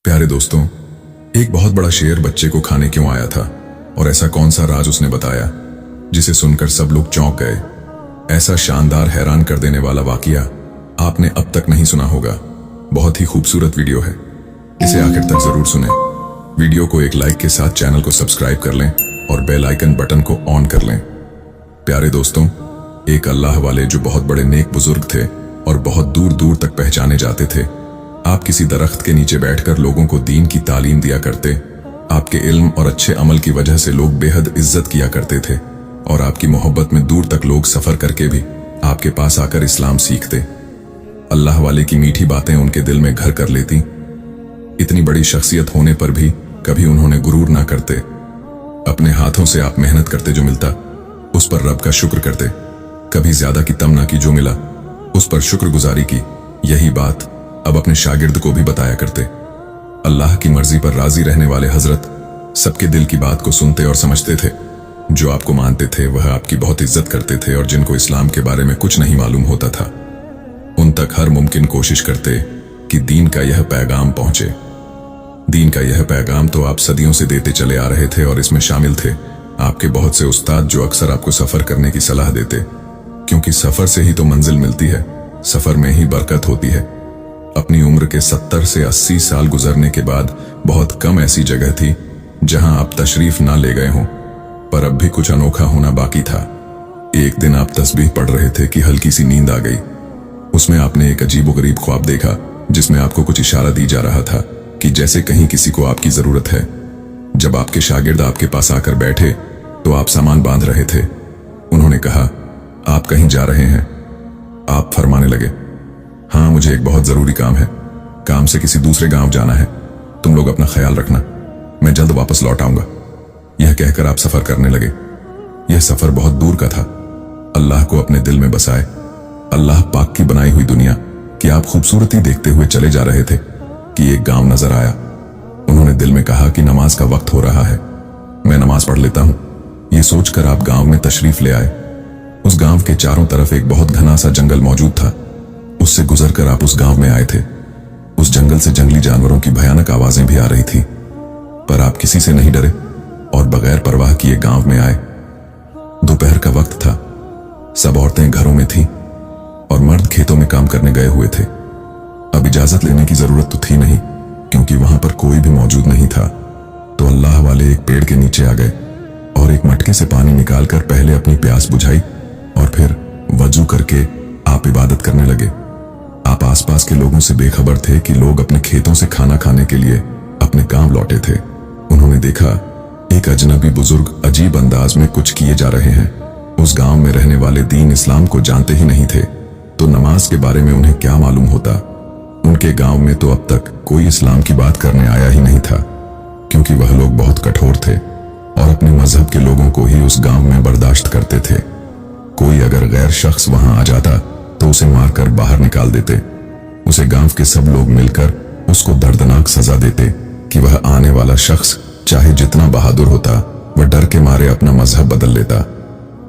प्यारे दोस्तों, एक बहुत बड़ा शेर बच्चे को खाने क्यों आया था और ऐसा कौन सा राज उसने बताया जिसे सुनकर सब लोग चौंक गए। ऐसा शानदार हैरान कर देने वाला वाकया आपने अब तक नहीं सुना होगा। बहुत ही खूबसूरत वीडियो है, इसे आखिर तक जरूर सुने। वीडियो को एक लाइक के साथ चैनल को सब्सक्राइब कर लें और बेल आइकन बटन को ऑन कर लें। प्यारे दोस्तों, एक अल्लाह वाले जो बहुत बड़े नेक बुजुर्ग थे और बहुत दूर दूर तक पहचाने जाते थे। आप किसी दरख्त के नीचे बैठकर लोगों को दीन की तालीम दिया करते। आपके इल्म और अच्छे अमल की वजह से लोग बेहद इज्जत किया करते थे और आपकी मोहब्बत में दूर तक लोग सफर करके भी आपके पास आकर इस्लाम सीखते। अल्लाह वाले की मीठी बातें उनके दिल में घर कर लेती। इतनी बड़ी शख्सियत होने पर भी कभी उन्होंने गुरूर ना करते। अपने हाथों से आप मेहनत करते, जो मिलता उस पर रब का शुक्र करते। कभी ज्यादा की तमन्ना की, जो मिला उस पर शुक्रगुजारी की। यही बात अब अपने शागिर्द को भी बताया करते। अल्लाह की मर्जी पर राजी रहने वाले हजरत सबके दिल की बात को सुनते और समझते थे। जो आपको मानते थे वह आपकी बहुत इज्जत करते थे और जिनको इस्लाम के बारे में कुछ नहीं मालूम होता था उन तक हर मुमकिन कोशिश करते कि दीन का यह पैगाम पहुंचे। दीन का यह पैगाम तो आप सदियों से देते चले आ रहे थे और इसमें शामिल थे आपके बहुत से उस्ताद जो अक्सर आपको सफर करने की सलाह देते, क्योंकि सफर से ही तो मंजिल मिलती है, सफर में ही बरकत होती है। अपनी उम्र के 70 से 80 साल गुजरने के बाद बहुत कम ऐसी जगह थी जहां आप तशरीफ ना ले गए हों, पर अब भी कुछ अनोखा होना बाकी था। एक दिन आप तस्बीह पढ़ रहे थे कि हल्की सी नींद आ गई। उसमें आपने एक अजीबोगरीब ख्वाब देखा जिसमें आपको कुछ इशारा दी जा रहा था कि जैसे कहीं किसी को आपकी जरूरत है। जब आपके शागिर्द आपके पास आकर बैठे तो आप सामान बांध रहे थे। उन्होंने कहा, आप कहीं जा रहे हैं? आप फरमाने लगे, हाँ, मुझे एक बहुत जरूरी काम है। काम से किसी दूसरे गांव जाना है। तुम लोग अपना ख्याल रखना, मैं जल्द वापस लौट आऊंगा। यह कहकर आप सफर करने लगे। यह सफर बहुत दूर का था। अल्लाह को अपने दिल में बसाए, अल्लाह पाक की बनाई हुई दुनिया की आप खूबसूरती देखते हुए चले जा रहे थे कि एक गांव नजर आया। उन्होंने दिल में कहा कि नमाज का वक्त हो रहा है, मैं नमाज पढ़ लेता हूं। यह सोचकर आप गांव में तशरीफ ले आए। उस गांव के चारों तरफ एक बहुत घना सा जंगल मौजूद था। उससे गुजरकर आप उस गांव में आए थे। उस जंगल से जंगली जानवरों की भयानक आवाजें भी आ रही थी, पर आप किसी से नहीं डरे और बगैर परवाह किए गांव में आए। दोपहर का वक्त था, सब औरतें घरों में थीं और मर्द खेतों में काम करने गए हुए थे। अब इजाजत लेने की जरूरत तो थी नहीं, क्योंकि वहां पर कोई भी मौजूद नहीं था। तो अल्लाह वाले एक पेड़ के नीचे आ गए और एक मटके से पानी निकालकर पहले अपनी प्यास बुझाई और फिर वजू करके आप इबादत करने लगे। आप आसपास के लोगों से बेखबर थे कि लोग अपने खेतों से खाना खाने के लिए अपने गांव लौटे थे। उन्होंने देखा एक अजनबी बुजुर्ग अजीब अंदाज में कुछ किए जा रहे हैं। उस गांव में रहने वाले दीन इस्लाम को जानते ही नहीं थे, तो नमाज के बारे में उन्हें क्या मालूम होता। उनके गांव में तो अब तक कोई इस्लाम की बात करने आया ही नहीं था, क्योंकि वह लोग बहुत कठोर थे और अपने मजहब के लोगों को ही उस गांव में बर्दाश्त करते थे। कोई अगर गैर शख्स वहां आ जाता तो उसे मारकर बाहर निकाल देते। उसे गांव के सब लोग मिलकर उसको दर्दनाक सजा देते कि वह आने वाला शख्स चाहे जितना बहादुर होता, वह डर के मारे अपना मजहब बदल लेता।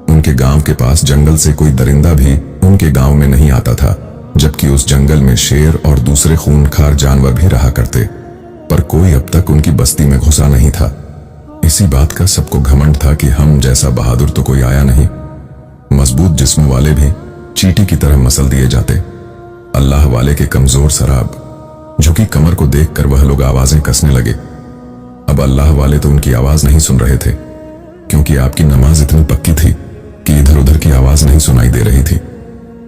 उनके गांव के पास जंगल से कोई दरिंदा भी उनके गांव में नहीं आता था, जबकि उस जंगल में शेर और दूसरे खूनखार जानवर भी रहा करते, पर कोई अब तक उनकी बस्ती में घुसा नहीं था। इसी बात का सबको घमंड था कि हम जैसा बहादुर तो कोई आया नहीं। मजबूत जिस्म वाले भी चींटी की तरह मसल दिए जाते। अल्लाह वाले के कमजोर सराब झुकी कमर को देखकर वह लोग आवाजें कसने लगे। अब अल्लाह वाले तो उनकी आवाज नहीं सुन रहे थे, क्योंकि आपकी नमाज इतनी पक्की थी कि इधर उधर की आवाज नहीं सुनाई दे रही थी।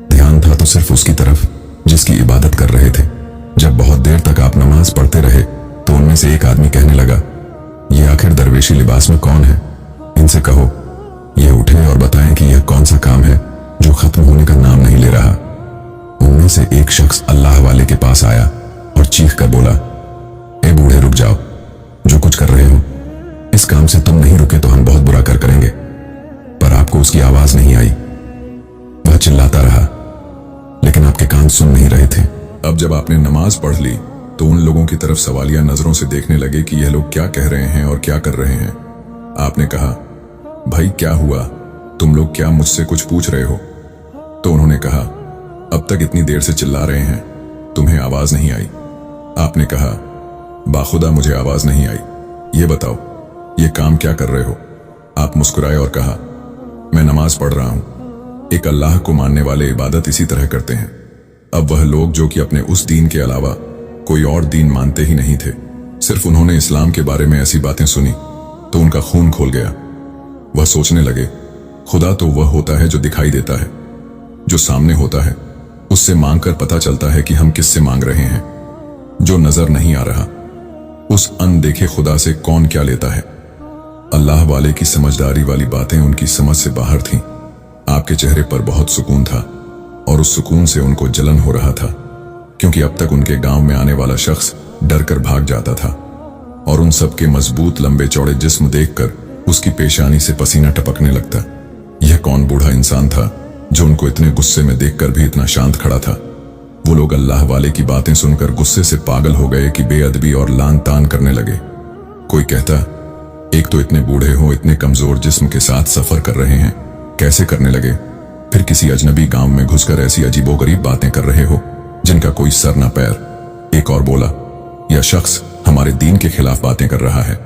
ध्यान था तो सिर्फ उसकी तरफ जिसकी इबादत कर रहे थे। जब बहुत देर तक आप नमाज पढ़ते रहे तो उनमें से एक आदमी कहने लगा, ये आखिर दरवेशी लिबास में कौन है? इनसे कहो ये उठे और बताएं कि यह कौन सा काम है जो खत्म होने का नाम नहीं ले रहा। उनमें से एक शख्स अल्लाह वाले के पास आया और चीख कर बोला, ए बूढ़े, रुक जाओ, जो कुछ कर रहे हो इस काम से तुम नहीं रुके तो हम बहुत बुरा करेंगे। पर आपको उसकी आवाज नहीं आई। वह चिल्लाता रहा, लेकिन आपके कान सुन नहीं रहे थे। अब जब आपने नमाज पढ़ ली तो उन लोगों की तरफ सवालिया नजरों से देखने लगे कि यह लोग क्या कह रहे हैं और क्या कर रहे हैं। आपने कहा, भाई क्या हुआ, तुम लोग क्या मुझसे कुछ पूछ रहे हो? तो उन्होंने कहा, अब तक इतनी देर से चिल्ला रहे हैं, तुम्हें आवाज नहीं आई। आपने कहा, बाखुदा मुझे आवाज नहीं आई। ये बताओ, ये काम क्या कर रहे हो? आप मुस्कुराए और कहा, मैं नमाज पढ़ रहा हूं। एक अल्लाह को मानने वाले इबादत इसी तरह करते हैं। अब वह लोग जो कि अपने उस दीन के अलावा कोई और दीन मानते ही नहीं थे, सिर्फ उन्होंने इस्लाम के बारे में ऐसी बातें सुनी तो उनका खून खोल गया। वह सोचने लगे, खुदा तो वह होता है जो दिखाई देता है, जो सामने होता है, उससे मांगकर पता चलता है कि हम किससे मांग रहे हैं। जो नजर नहीं आ रहा, उस अनदेखे खुदा से कौन क्या लेता है। अल्लाह वाले की समझदारी वाली बातें उनकी समझ से बाहर थीं। आपके चेहरे पर बहुत सुकून था और उस सुकून से उनको जलन हो रहा था, क्योंकि अब तक उनके गांव में आने वाला शख्स डर कर भाग जाता था और उन सब के मजबूत लंबे चौड़े जिस्म देखकर उसकी पेशानी से पसीना टपकने लगता। यह कौन बूढ़ा इंसान था जो उनको इतने गुस्से में देखकर भी इतना शांत खड़ा था? वो लोग अल्लाह वाले की बातें सुनकर गुस्से से पागल हो गए कि बेअदबी और लान तान करने लगे। कोई कहता, एक तो इतने बूढ़े हो, इतने कमजोर जिस्म के साथ सफर कर रहे हैं, कैसे करने लगे? फिर किसी अजनबी गांव में घुसकर ऐसी अजीबोगरीब बातें कर रहे हो जिनका कोई सर न पैर। एक और बोला, यह शख्स हमारे दीन के खिलाफ बातें कर रहा है।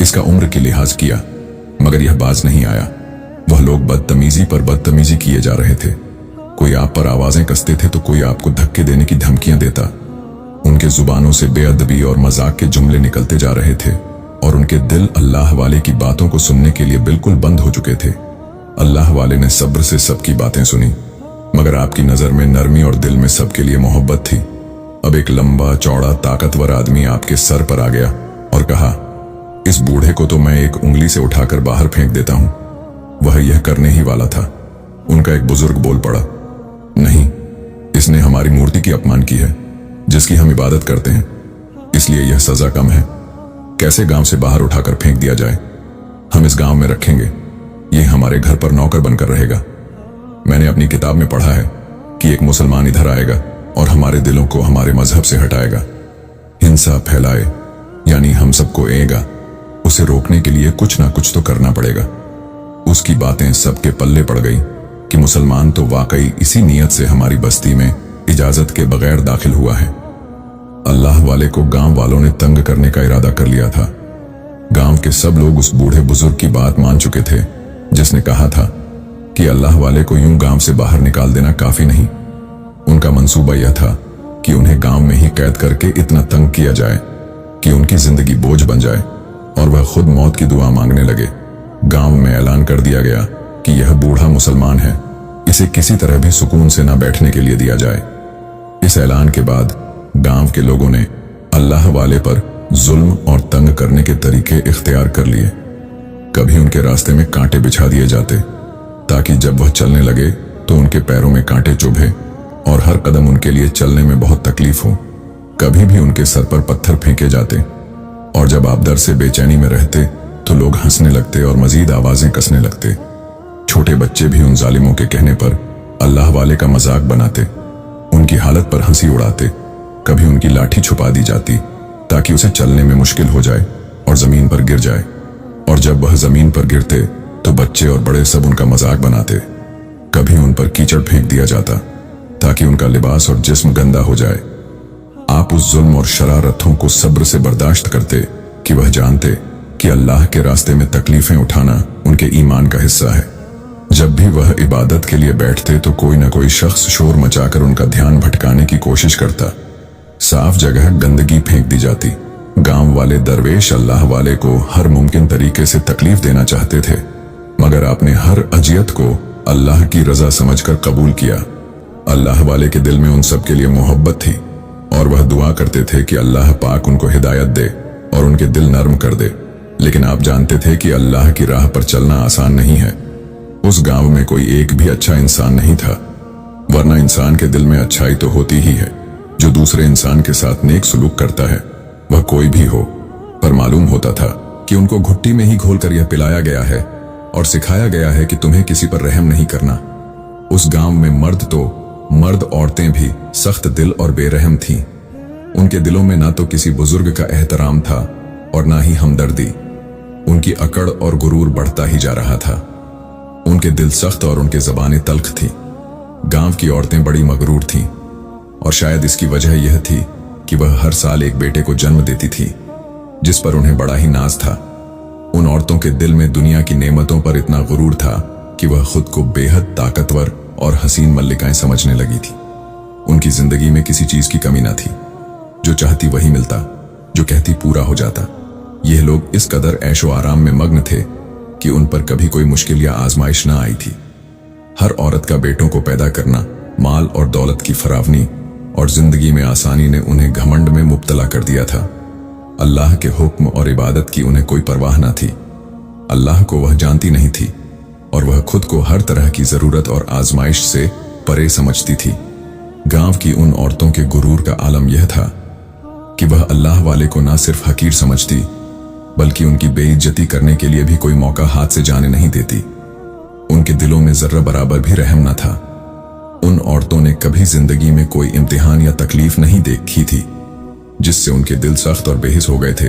इसका उम्र की लिहाज किया मगर यह बाज नहीं आया। वह लोग बदतमीजी पर बदतमीजी किए जा रहे थे। कोई आप पर आवाजें कसते थे तो कोई आपको धक्के देने की धमकियां देता। उनके जुबानों से बेअदबी और मजाक के जुमले निकलते जा रहे थे और उनके दिल अल्लाह वाले की बातों को सुनने के लिए बिल्कुल बंद हो चुके थे। अल्लाह वाले ने सब्र से सबकी बातें सुनी, मगर आपकी नजर में नरमी और दिल में सबके लिए मोहब्बत थी। अब एक लंबा चौड़ा ताकतवर आदमी आपके सर पर आ गया और कहा, इस बूढ़े को तो मैं एक उंगली से उठाकर बाहर फेंक देता हूं। वह यह करने ही वाला था। उनका एक बुजुर्ग बोल पड़ा, नहीं, इसने हमारी मूर्ति की अपमान की है जिसकी हम इबादत करते हैं, इसलिए यह सजा कम है। कैसे गांव से बाहर उठाकर फेंक दिया जाए? हम इस गांव में रखेंगे, यह हमारे घर पर नौकर बनकर रहेगा। मैंने अपनी किताब में पढ़ा है कि एक मुसलमान इधर आएगा और हमारे दिलों को हमारे मजहब से हटाएगा, हिंसा फैलाए, यानी हम सबको एगा। उसे रोकने के लिए कुछ ना कुछ तो करना पड़ेगा। उसकी बातें सबके पल्ले पड़ गई कि मुसलमान तो वाकई इसी नियत से हमारी बस्ती में इजाजत के बगैर दाखिल हुआ है। अल्लाह वाले को गांव वालों ने तंग करने का इरादा कर लिया था। गांव के सब लोग उस बूढ़े बुजुर्ग की बात मान चुके थे जिसने कहा था कि अल्लाह वाले को यूं गांव से बाहर निकाल देना काफी नहीं। उनका मंसूबा यह था कि उन्हें गांव में ही कैद करके इतना तंग किया जाए कि उनकी जिंदगी बोझ बन जाए और वह खुद मौत की दुआ मांगने लगे। गांव में ऐलान कर दिया गया कि यह बूढ़ा मुसलमान है, इसे किसी तरह भी सुकून से न बैठने के लिए दिया जाए। इस ऐलान के बाद गांव के लोगों ने अल्लाह वाले पर जुल्म और तंग करने के तरीके इख्तियार कर लिए। कभी उनके रास्ते में कांटे बिछा दिए जाते ताकि जब वह चलने लगे तो उनके पैरों में कांटे चुभे और हर कदम उनके लिए चलने में बहुत तकलीफ हो। कभी भी उनके सर पर पत्थर फेंके जाते और जब आप डर से बेचैनी में रहते तो लोग हंसने लगते और मजीद आवाजें कसने लगते। छोटे बच्चे भी उन जालिमों के कहने पर अल्लाह वाले का मजाक बनाते, उनकी हालत पर हंसी उड़ाते। कभी उनकी लाठी छुपा दी जाती ताकि उसे चलने में मुश्किल हो जाए और जमीन पर गिर जाए, और जब वह जमीन पर गिरते तो बच्चे और बड़े सब उनका मजाक बनाते। कभी उन पर कीचड़ फेंक दिया जाता ताकि उनका लिबास और जिस्म गंदा हो जाए। आप उस जुल्म और शरारतों को सब्र से बर्दाश्त करते कि वह जानते कि अल्लाह के रास्ते में तकलीफें उठाना उनके ईमान का हिस्सा है। जब भी वह इबादत के लिए बैठते तो कोई न कोई शख्स शोर मचाकर उनका ध्यान भटकाने की कोशिश करता। साफ जगह गंदगी फेंक दी जाती। गांव वाले दरवेश अल्लाह वाले को हर मुमकिन तरीके से तकलीफ देना चाहते थे, मगर आपने हर अजियत को अल्लाह की रजा समझकर कबूल किया। अल्लाह वाले के दिल में उन सब के लिए मोहब्बत थी और वह दुआ करते थे कि अल्लाह पाक उनको हिदायत दे और उनके दिल नर्म कर दे। लेकिन आप जानते थे कि अल्लाह की राह पर चलना आसान नहीं है। उस गांव में कोई एक भी अच्छा इंसान नहीं था, वरना इंसान के दिल में अच्छाई तो होती ही है। जो दूसरे इंसान के साथ नेक सुलूक करता है वह कोई भी हो, पर मालूम होता था कि उनको घुट्टी में ही घोलकर यह पिलाया गया है और सिखाया गया है कि तुम्हें किसी पर रहम नहीं करना। उस गांव में मर्द औरतें भी सख्त दिल और बेरहम थीं। उनके दिलों में ना तो किसी बुजुर्ग का एहतराम था और ना ही हमदर्दी। उनकी अकड़ और गुरूर बढ़ता ही जा रहा था। उनके दिल सख्त और उनके ज़बानें तल्ख थी। गांव की औरतें बड़ी मगरूर थीं और शायद इसकी वजह यह थी कि वह हर साल एक बेटे को जन्म देती थी। जिस पर उन्हें बड़ा ही नाज था। उन औरतों के दिल में दुनिया की नेमतों पर इतना गुरूर था कि वह खुद को बेहद ताकतवर और हसीन मल्लिकाएं समझने लगी थी। उनकी जिंदगी में किसी चीज की कमी ना थी। जो चाहती वही मिलता, जो कहती पूरा हो जाता। यह लोग इस कदर ऐशो आराम में मग्न थे कि उन पर कभी कोई मुश्किल या आजमाइश ना आई थी। हर औरत का बेटों को पैदा करना, माल और दौलत की फरावनी और जिंदगी में आसानी ने उन्हें घमंड में मुब्तला कर दिया था। अल्लाह के हुक्म और इबादत की उन्हें कोई परवाह ना थी। अल्लाह को वह जानती नहीं थी और वह खुद को हर तरह की जरूरत और आजमाइश से परे समझती थी। गांव की उन औरतों के गुरूर का आलम यह था कि वह अल्लाह वाले को ना सिर्फ हकीर समझती, बल्कि उनकी बेइज्जती करने के लिए भी कोई मौका हाथ से जाने नहीं देती। उनके दिलों में जर्रा बराबर भी रहम न था। उन औरतों ने कभी जिंदगी में कोई इम्तिहान या तकलीफ नहीं देखी थी जिससे उनके दिल सख्त और बेहिस हो गए थे।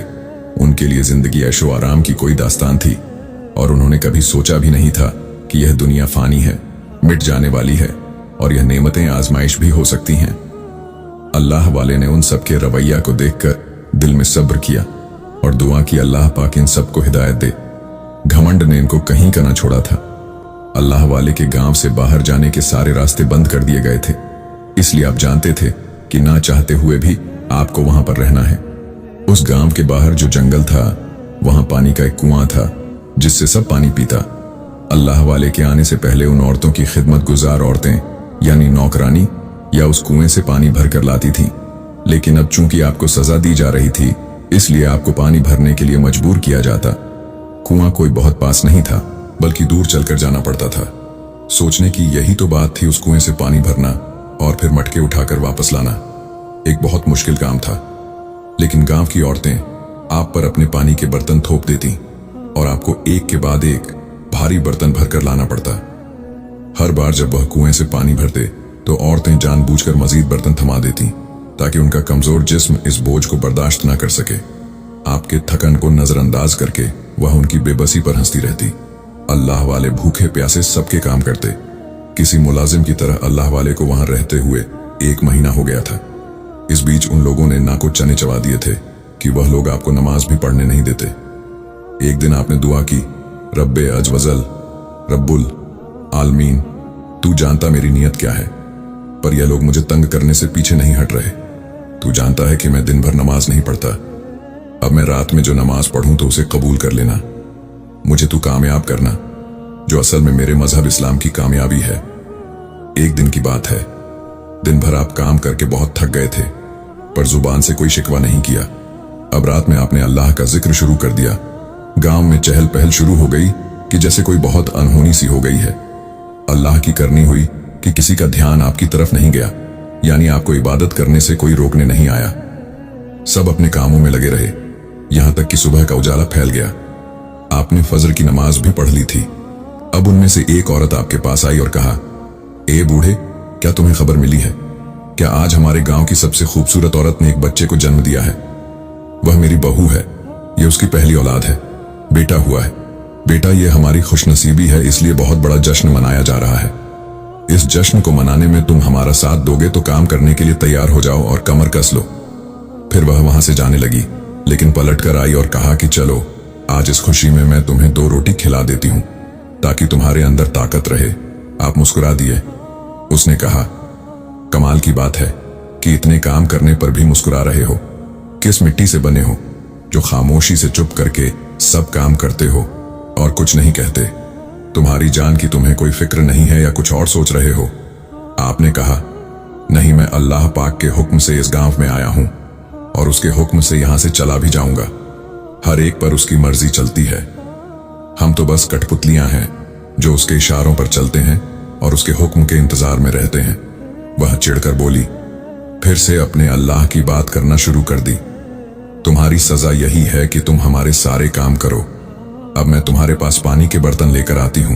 उनके लिए जिंदगी ऐशो आराम की कोई दास्तान थी और उन्होंने कभी सोचा भी नहीं था कि यह दुनिया फानी है, मिट जाने वाली है और यह नेमतें आजमाइश भी हो सकती हैं। अल्लाह वाले ने उन सबके रवैया को देखकर दिल में सब्र किया और दुआ की अल्लाह पाक इन सबको हिदायत दे। घमंड ने इनको कहीं का ना छोड़ा था। अल्लाह वाले के गांव से बाहर जाने के सारे रास्ते बंद कर दिए गए थे, इसलिए आप जानते थे कि ना चाहते हुए भी आपको वहां पर रहना है। उस गांव के बाहर जो जंगल था, वहां पानी का एक कुआं था जिससे सब पानी पीता। अल्लाह वाले के आने से पहले उन औरतों की खिदमत गुजार औरतें यानी नौकरानी या उस कुएं से पानी भर कर लाती थी। लेकिन अब चूंकि आपको सजा दी जा रही थी, इसलिए आपको पानी भरने के लिए मजबूर किया जाता। कुआं कोई बहुत पास नहीं था, बल्कि दूर चलकर जाना पड़ता था। सोचने की यही तो बात थी, उस कुएं से पानी भरना और फिर मटके उठाकर वापस लाना। एक बहुत मुश्किल काम था, लेकिन गांव की औरतें आप पर अपने पानी के बर्तन थोप देती और आपको एक के बाद एक भारी बर्तन भरकर लाना पड़ता। हर बार जब वह कुएं से पानी भरते तो औरतें जानबूझकर मजीद बर्तन थमा देती ताकि उनका कमजोर जिस्म इस बोझ को बर्दाश्त न कर सके। आपके थकन को नजरअंदाज करके वह उनकी बेबसी पर हंसती रहती। अल्लाह वाले भूखे प्यासे सबके काम करते। किसी मुलाजिम की तरह अल्लाह वाले को वहां रहते हुए 1 महीना हो गया था। इस बीच उन लोगों ने नाको चने चबा दिए थे कि वह लोग आपको नमाज भी पढ़ने नहीं देते। एक दिन आपने दुआ की, रब्बे अजवजल रब्बुल आलमीन, तू जानता मेरी नीयत क्या है, पर यह लोग मुझे तंग करने से पीछे नहीं हट रहे। तू जानता है कि मैं दिन भर नमाज नहीं पढ़ता। अब मैं रात में जो नमाज पढ़ूं तो उसे कबूल कर लेना। मुझे तू कामयाब करना, जो असल में मेरे मजहब इस्लाम की कामयाबी है। एक दिन की बात है, दिन भर आप काम करके बहुत थक गए थे, पर जुबान से कोई शिकवा नहीं किया। अब रात में आपने अल्लाह का जिक्र शुरू कर दिया। गांव में चहल पहल शुरू हो गई कि जैसे कोई बहुत अनहोनी सी हो गई है। अल्लाह की करनी हुई कि किसी का ध्यान आपकी तरफ नहीं गया, यानी आपको इबादत करने से कोई रोकने नहीं आया। सब अपने कामों में लगे रहे, यहां तक कि सुबह का उजाला फैल गया। आपने फजर की नमाज भी पढ़ ली थी। अब उनमें से एक औरत आपके पास आई और कहा, ए बूढ़े, क्या तुम्हें खबर मिली है? क्या आज हमारे गांव की सबसे खूबसूरत औरत ने एक बच्चे को जन्म दिया है? वह मेरी बहू है, यह उसकी पहली औलाद है, बेटा हुआ है। बेटा, यह हमारी खुशनसीबी है, इसलिए बहुत बड़ा जश्न मनाया जा रहा है। इस जश्न को मनाने में तुम हमारा साथ दोगे तो काम करने के लिए तैयार हो जाओ और कमर कस लो। फिर वह वहां से जाने लगी, लेकिन पलटकर आई और कहा कि चलो, आज इस खुशी में मैं तुम्हें 2 रोटी खिला देती हूं ताकि तुम्हारे अंदर ताकत रहे। आप मुस्कुरा दिए। उसने कहा, कमाल की बात है कि इतने काम करने पर भी मुस्कुरा रहे हो। किस मिट्टी से बने हो जो खामोशी से चुप करके सब काम करते हो और कुछ नहीं कहते? तुम्हारी जान की तुम्हें कोई फिक्र नहीं है या कुछ और सोच रहे हो? आपने कहा, नहीं, मैं अल्लाह पाक के हुक्म से इस गांव में आया हूं और उसके हुक्म से यहां से चला भी जाऊंगा। हर एक पर उसकी मर्जी चलती है। हम तो बस कठपुतलियां हैं जो उसके इशारों पर चलते हैं और उसके हुक्म के इंतजार में रहते हैं। वह चिढ़कर बोली, फिर से अपने अल्लाह की बात करना शुरू कर दी। तुम्हारी सजा यही है कि तुम हमारे सारे काम करो। अब मैं तुम्हारे पास पानी के बर्तन लेकर आती हूं।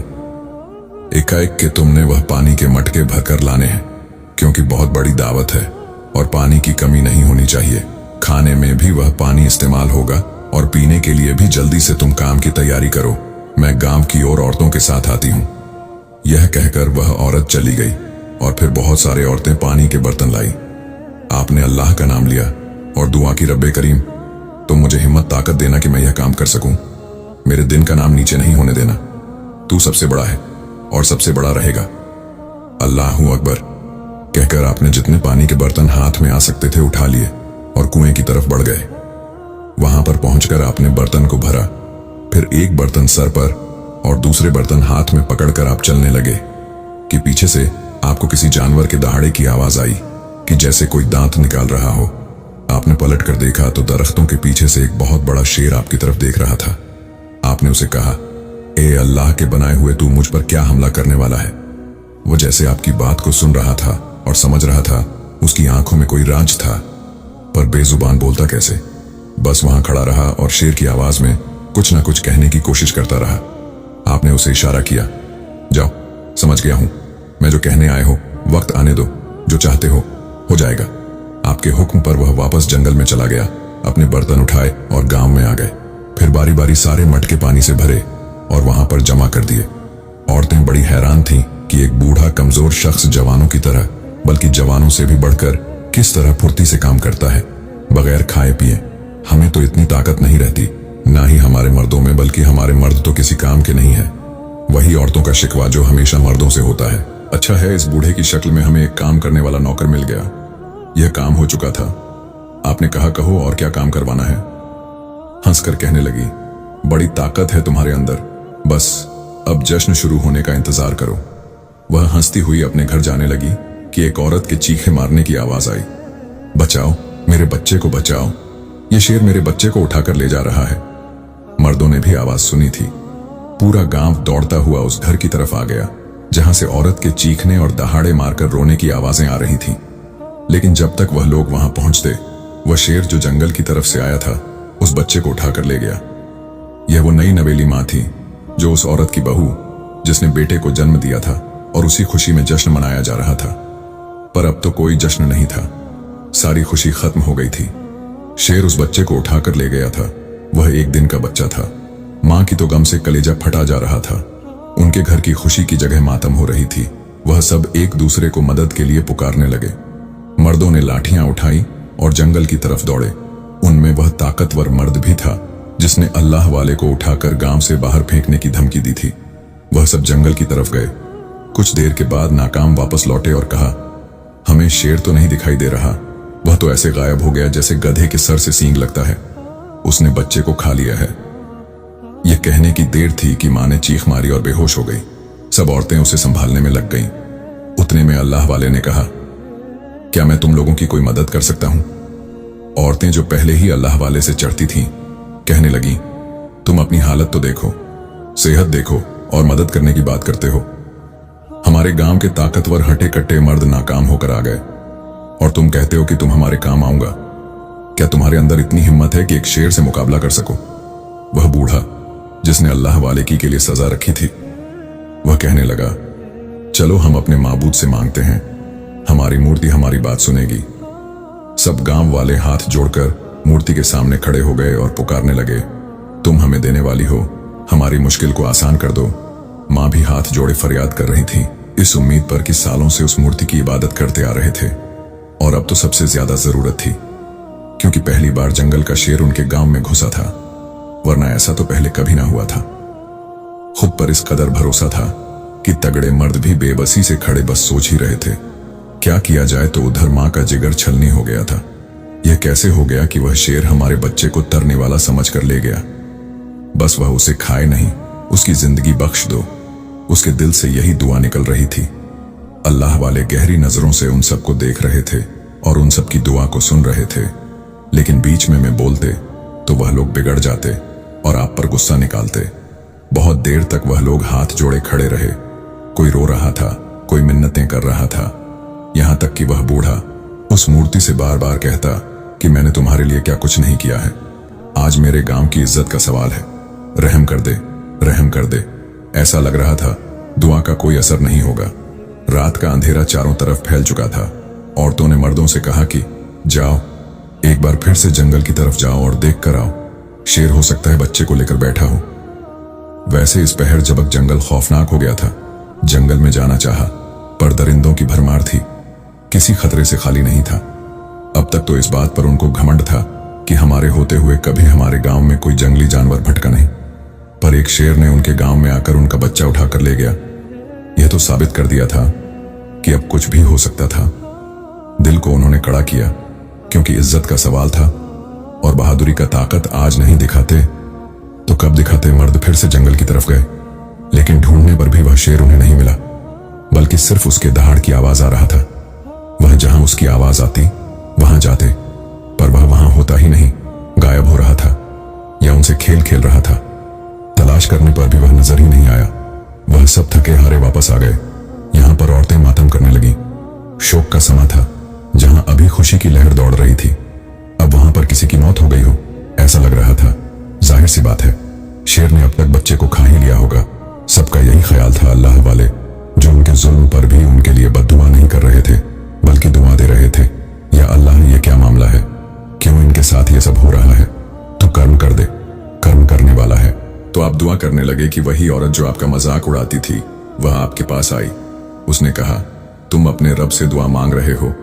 एकाएक के तुमने वह पानी के मटके भरकर लाने हैं, क्योंकि बहुत बड़ी दावत है और पानी की कमी नहीं होनी चाहिए। खाने में भी वह पानी इस्तेमाल होगा और पीने के लिए भी जल्दी से तुम काम की तैयारी करो। मैं गांव की और औरतों के साथ आती हूं। यह कहकर वह औरत चली गई और फिर बहुत सारे औरतें पानी के बर्तन लाई। आपने अल्लाह का नाम लिया और दुआ की, रब्बे करीम, तुम मुझे हिम्मत ताकत देना कि मैं यह काम कर सकूं। मेरे दिन का नाम नीचे नहीं होने देना। तू सबसे बड़ा है और सबसे बड़ा रहेगा। अल्लाहू अकबर कहकर आपने जितने पानी के बर्तन हाथ में आ सकते थे उठा लिए और कुएं की तरफ बढ़ गए। वहां पर पहुंचकर आपने बर्तन को भरा, फिर एक बर्तन सर पर और दूसरे बर्तन हाथ में पकड़कर आप चलने लगे कि पीछे से आपको किसी जानवर के दहाड़े की आवाज आई कि जैसे कोई दांत निकाल रहा हो। आपने पलट कर देखा तो दरख्तों के पीछे से एक बहुत बड़ा शेर आपकी तरफ देख रहा था। आपने उसे कहा, ए अल्लाह के बनाए हुए, तू मुझ पर क्या हमला करने वाला है? वो जैसे आपकी बात को सुन रहा था और समझ रहा था। उसकी आंखों में कोई राज था, पर बेजुबान बोलता कैसे। बस वहां खड़ा रहा और शेर की आवाज में कुछ ना कुछ कहने की कोशिश करता रहा। आपने उसे इशारा किया, जाओ, समझ गया हूं, मैं जो कहने आए हो, वक्त आने दो, जो चाहते हो जाएगा। आपके हुक्म पर वह वापस जंगल में चला गया। अपने बर्तन उठाए और गांव में आ गए। फिर बारी बारी सारे मटके पानी से भरे और वहां पर जमा कर दिए। औरतें बड़ी हैरान थीं कि एक बूढ़ा कमजोर शख्स जवानों की तरह, बल्कि जवानों से भी बढ़कर किस तरह फुर्ती से काम करता है, बगैर खाए पिए। हमें तो इतनी ताकत नहीं रहती, ना ही हमारे मर्दों में, बल्कि हमारे मर्द तो किसी काम के नहीं है। वही औरतों का शिकवा जो हमेशा मर्दों से होता है। अच्छा है इस बूढ़े की शक्ल में हमें एक काम करने वाला नौकर मिल गया। यह काम हो चुका था। आपने कहा, कहो और क्या काम करवाना है? हंसकर कहने लगी, बड़ी ताकत है तुम्हारे अंदर, बस अब जश्न शुरू होने का इंतजार करो। वह हंसती हुई अपने घर जाने लगी कि एक औरत के चीखे मारने की आवाज आई, बचाओ, मेरे बच्चे को बचाओ, ये शेर मेरे बच्चे को उठाकर ले जा रहा है। मर्दों ने भी आवाज सुनी थी। पूरा गांव दौड़ता हुआ उस घर की तरफ आ गया जहां से औरत के चीखने और दहाड़े मारकर रोने की आवाजें आ रही थीं। लेकिन जब तक वह लोग वहां पहुंचते, वह शेर जो जंगल की तरफ से आया था उस बच्चे को उठाकर ले गया। यह वो नई नवेली मां थी जो उस औरत की बहू जिसने बेटे को जन्म दिया था, और उसी खुशी में जश्न मनाया जा रहा था। पर अब तो कोई जश्न नहीं था, सारी खुशी खत्म हो गई थी। शेर उस बच्चे को उठाकर ले गया था। वह एक दिन का बच्चा था। मां की तो गम से कलेजा फटा जा रहा था। उनके घर की खुशी की जगह मातम हो रही थी। वह सब एक दूसरे को मदद के लिए पुकारने लगे। मर्दों ने लाठियां उठाई और जंगल की तरफ दौड़े। उनमें वह ताकतवर मर्द भी था जिसने अल्लाह वाले को उठाकर गांव से बाहर फेंकने की धमकी दी थी। वह सब जंगल की तरफ गए। कुछ देर के बाद नाकाम वापस लौटे और कहा, हमें शेर तो नहीं दिखाई दे रहा, वह तो ऐसे गायब हो गया जैसे गधे के सर से सींग लगता है। उसने बच्चे को खा लिया है। यह कहने की देर थी कि मां ने चीख मारी और बेहोश हो गई। सब औरतें उसे संभालने में लग गईं। उतने में अल्लाह वाले ने कहा, क्या मैं तुम लोगों की कोई मदद कर सकता हूं? औरतें जो पहले ही अल्लाह वाले से चढ़ती थीं, कहने लगी, तुम अपनी हालत तो देखो, सेहत देखो और मदद करने की बात करते हो। हमारे गांव के ताकतवर हटे कट्टे मर्द नाकाम होकर आ गए और तुम कहते हो कि तुम हमारे काम आऊंगा। क्या तुम्हारे अंदर इतनी हिम्मत है कि एक शेर से मुकाबला कर सको? वह बूढ़ा जिसने अल्लाह वाले की के लिए सजा रखी थी, वह कहने लगा, चलो हम अपने माबूद से मांगते हैं, हमारी मूर्ति हमारी बात सुनेगी। सब गांव वाले हाथ जोड़कर मूर्ति के सामने खड़े हो गए और पुकारने लगे, तुम हमें देने वाली हो, हमारी मुश्किल को आसान कर दो। मां भी हाथ जोड़े फरियाद कर रही थी, इस उम्मीद पर कि सालों से उस मूर्ति की इबादत करते आ रहे थे और अब तो सबसे ज्यादा जरूरत थी, क्योंकि पहली बार जंगल का शेर उनके गांव में घुसा था, वरना ऐसा तो पहले कभी ना हुआ था। खुद पर इस कदर भरोसा था कि तगड़े मर्द भी बेबसी से खड़े बस सोच ही रहे थे क्या किया जाए, तो उधर मां का जिगर छलनी हो गया था। यह कैसे हो गया कि वह शेर हमारे बच्चे को तरने वाला समझकर ले गया? बस वह उसे खाए नहीं, उसकी जिंदगी बख्श दो। उसके दिल से यही दुआ निकल रही थी। अल्लाह वाले गहरी नजरों से उन सबको देख रहे थे और उन सब की दुआ को सुन रहे थे। लेकिन बीच में मैं बोलते तो वह लोग बिगड़ जाते और आप पर गुस्सा निकालते। बहुत देर तक वह लोग हाथ जोड़े खड़े रहे। कोई रो रहा था, कोई मिन्नतें कर रहा था, यहां तक कि वह बूढ़ा उस मूर्ति से बार बार कहता कि मैंने तुम्हारे लिए क्या कुछ नहीं किया है। आज मेरे गांव की इज्जत का सवाल है, रहम कर दे, रहम कर दे। ऐसा लग रहा था दुआ का कोई असर नहीं होगा। रात का अंधेरा चारों तरफ फैल चुका था। औरतों ने मर्दों से कहा कि जाओ, एक बार फिर से जंगल की तरफ जाओ और देख कर आओ, शेर हो सकता है बच्चे को लेकर बैठा हो। वैसे इस पहर जबक जंगल खौफनाक हो गया था। जंगल में जाना चाहा, पर दरिंदों की भरमार थी, किसी खतरे से खाली नहीं था। अब तक तो इस बात पर उनको घमंड था कि हमारे होते हुए कभी हमारे गांव में कोई जंगली जानवर भटका नहीं, पर एक शेर ने उनके गांव में आकर उनका बच्चा उठाकर ले गया। यह तो साबित कर दिया था कि अब कुछ भी हो सकता था। दिल को उन्होंने कड़ा किया, क्योंकि इज्जत का सवाल था और बहादुरी का ताकत आज नहीं दिखाते तो कब दिखाते। मर्द फिर से जंगल की तरफ गए, लेकिन ढूंढने पर भी वह शेर उन्हें नहीं मिला, बल्कि सिर्फ उसके दहाड़ की आवाज आ रहा था। वह जहां उसकी आवाज आती वहां जाते, पर वह वहां होता ही नहीं, गायब हो रहा था या उनसे खेल खेल रहा था। तलाश करने पर भी वह नजर ही नहीं आया। वह सब थके हारे वापस आ गए। यहां पर औरतें मातम करने लगी। शोक का समा था। जहां अभी खुशी की लहर दौड़ रही थी, अब वहां पर किसी की मौत हो गई हो, ऐसा लग रहा था। जाहिर सी बात है, शेर ने अब तक बच्चे को खा ही लिया होगा। सबका यही ख्याल था। अल्लाह वाले जो उनके जुल्म पर भी उनके लिए बद्दुआ नहीं कर रहे थे, बल्कि दुआ दे रहे थे, या अल्लाह ये क्या मामला है, क्यों इनके साथ ये सब हो रहा है, तो कर्म कर दे, कर्म करने वाला है। तो आप दुआ करने लगे कि वही औरत जो आपका मजाक उड़ाती थी वह आपके पास आई। उसने कहा, तुम अपने रब से दुआ मांग रहे हो,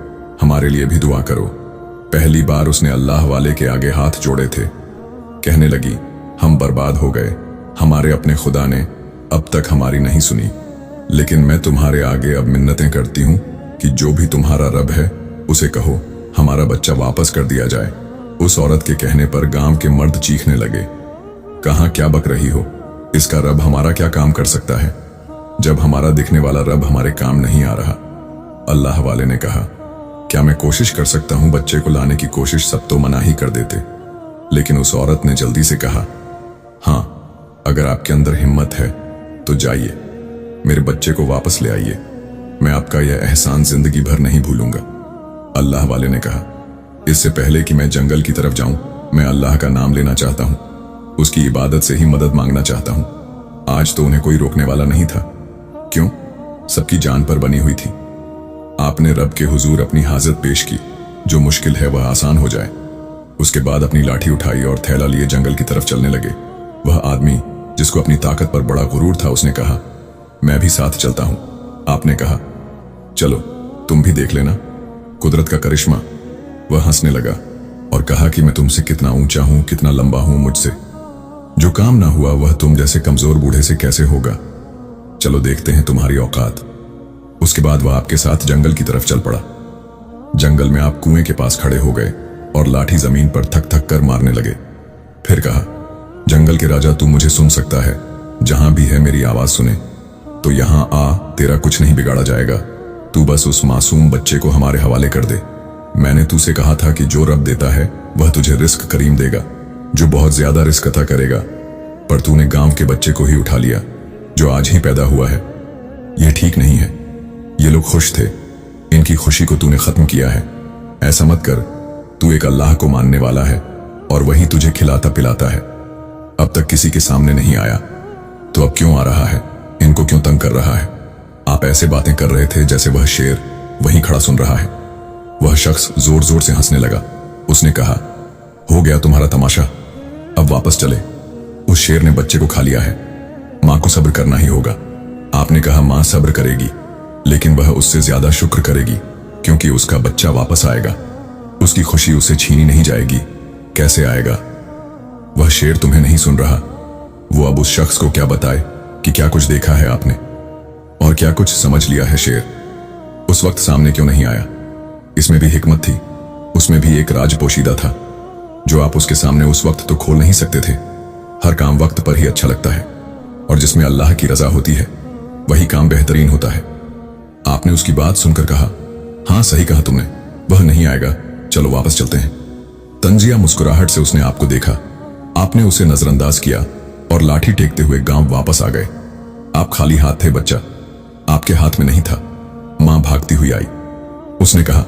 हमारे लिए भी दुआ करो। पहली बार उसने अल्लाह वाले के आगे हाथ जोड़े थे। कहने लगी, हम बर्बाद हो गए, हमारे अपने खुदा ने अब तक हमारी नहीं सुनी, लेकिन मैं तुम्हारे आगे अब मिन्नतें करती हूं कि जो भी तुम्हारा रब है उसे कहो हमारा बच्चा वापस कर दिया जाए। उस औरत के कहने पर गांव के मर्द चीखने लगे, कहां क्या बक रही हो, इसका रब हमारा क्या काम कर सकता है, जब हमारा दिखने वाला रब हमारे काम नहीं आ रहा। अल्लाह वाले ने कहा, क्या मैं कोशिश कर सकता हूं बच्चे को लाने की कोशिश सब तो मना ही कर देते, लेकिन उस औरत ने जल्दी से कहा, हां, अगर आपके अंदर हिम्मत है तो जाइए, मेरे बच्चे को वापस ले आइए, मैं आपका यह एहसान जिंदगी भर नहीं भूलूंगा। अल्लाह वाले ने कहा, इससे पहले कि मैं जंगल की तरफ जाऊं, मैं अल्लाह का नाम लेना चाहता हूं, उसकी इबादत से ही मदद मांगना चाहता हूं। आज तो उन्हें कोई रोकने वाला नहीं था। क्यों? सबकी जान पर बनी हुई थी। आपने रब के हुजूर अपनी हाजत पेश की, जो मुश्किल है वह आसान हो जाए। उसके बाद अपनी लाठी उठाई और थैला लिए जंगल की तरफ चलने लगे। वह आदमी जिसको अपनी ताकत पर बड़ा गुरूर था, उसने कहा, मैं भी साथ चलता हूं। आपने कहा, चलो तुम भी देख लेना कुदरत का करिश्मा। वह हंसने लगा और कहा कि मैं तुमसे कितना ऊंचा हूं, कितना लंबा हूं, मुझसे जो काम ना हुआ वह तुम जैसे कमजोर बूढ़े से कैसे होगा। चलो देखते हैं तुम्हारी औकात। उसके बाद वह आपके साथ जंगल की तरफ चल पड़ा। जंगल में आप कुएं के पास खड़े हो गए और लाठी जमीन पर थक थक कर मारने लगे। फिर कहा, जंगल के राजा, तू मुझे सुन सकता है, जहां भी है मेरी आवाज सुने तो यहां आ, तेरा कुछ नहीं बिगाड़ा जाएगा। तू बस उस मासूम बच्चे को हमारे हवाले कर दे। मैंने तुझसे कहा था कि जो रब देता है वह तुझे रिस्क करीम देगा, जो बहुत ज्यादा रिस्क अता करेगा, पर तूने गांव के बच्चे को ही उठा लिया जो आज ही पैदा हुआ है। यह ठीक नहीं है। ये लोग खुश थे, इनकी खुशी को तूने खत्म किया है। ऐसा मत कर, तू एक अल्लाह को मानने वाला है और वही तुझे खिलाता पिलाता है। अब तक किसी के सामने नहीं आया तो अब क्यों आ रहा है, इनको क्यों तंग कर रहा है। आप ऐसे बातें कर रहे थे जैसे वह शेर वहीं खड़ा सुन रहा है। वह शख्स जोर जोर से हंसने लगा। उसने कहा, हो गया तुम्हारा तमाशा, अब वापस चले। उस शेर ने बच्चे को खा लिया है, मां को सब्र करना ही होगा। आपने कहा, मां सब्र करेगी, लेकिन वह उससे ज्यादा शुक्र करेगी, क्योंकि उसका बच्चा वापस आएगा। उसकी खुशी उसे छीनी नहीं जाएगी। कैसे आएगा? वह शेर तुम्हें नहीं सुन रहा। वो अब उस शख्स को क्या बताए कि क्या कुछ देखा है आपने और क्या कुछ समझ लिया है। शेर उस वक्त सामने क्यों नहीं आया? इसमें भी हिकमत थी, उसमें भी एक राज पोशीदा था जो आप उसके सामने उस वक्त तो खोल नहीं सकते थे। हर काम वक्त पर ही अच्छा लगता है और जिसमें अल्लाह की रजा होती है वही काम बेहतरीन होता है। आपने उसकी बात सुनकर कहा, हां सही कहा तुमने, वह नहीं आएगा, चलो वापस चलते हैं। तंजिया मुस्कुराहट से उसने आपको देखा। आपने उसे नजरअंदाज किया और लाठी टेकते हुए गांव वापस आ गए। आप खाली हाथ थे, बच्चा आपके हाथ में नहीं था। मां भागती हुई आई। उसने कहा,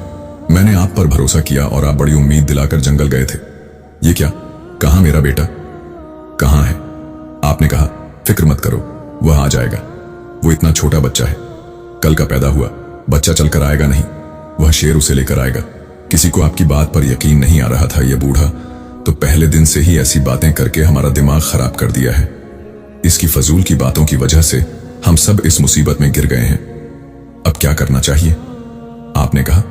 मैंने आप पर भरोसा किया और आप बड़ी उम्मीद दिलाकर जंगल गए थे। ये क्या? कहां मेरा बेटा? कहां है? आपने कहा, फिक्र मत करो, वह आ जाएगा। वो इतना छोटा बच्चा है, कल का पैदा हुआ, बच्चा चलकर आएगा नहीं, वह शेर उसे लेकर आएगा। किसी को आपकी बात पर यकीन नहीं आ रहा था। यह बूढ़ा तो पहले दिन से ही ऐसी बातें करके हमारा दिमाग खराब कर दिया है। इसकी फजूल की बातों की वजह से हम सब इस मुसीबत में गिर गए हैं। अब क्या करना चाहिए? आपने कहा,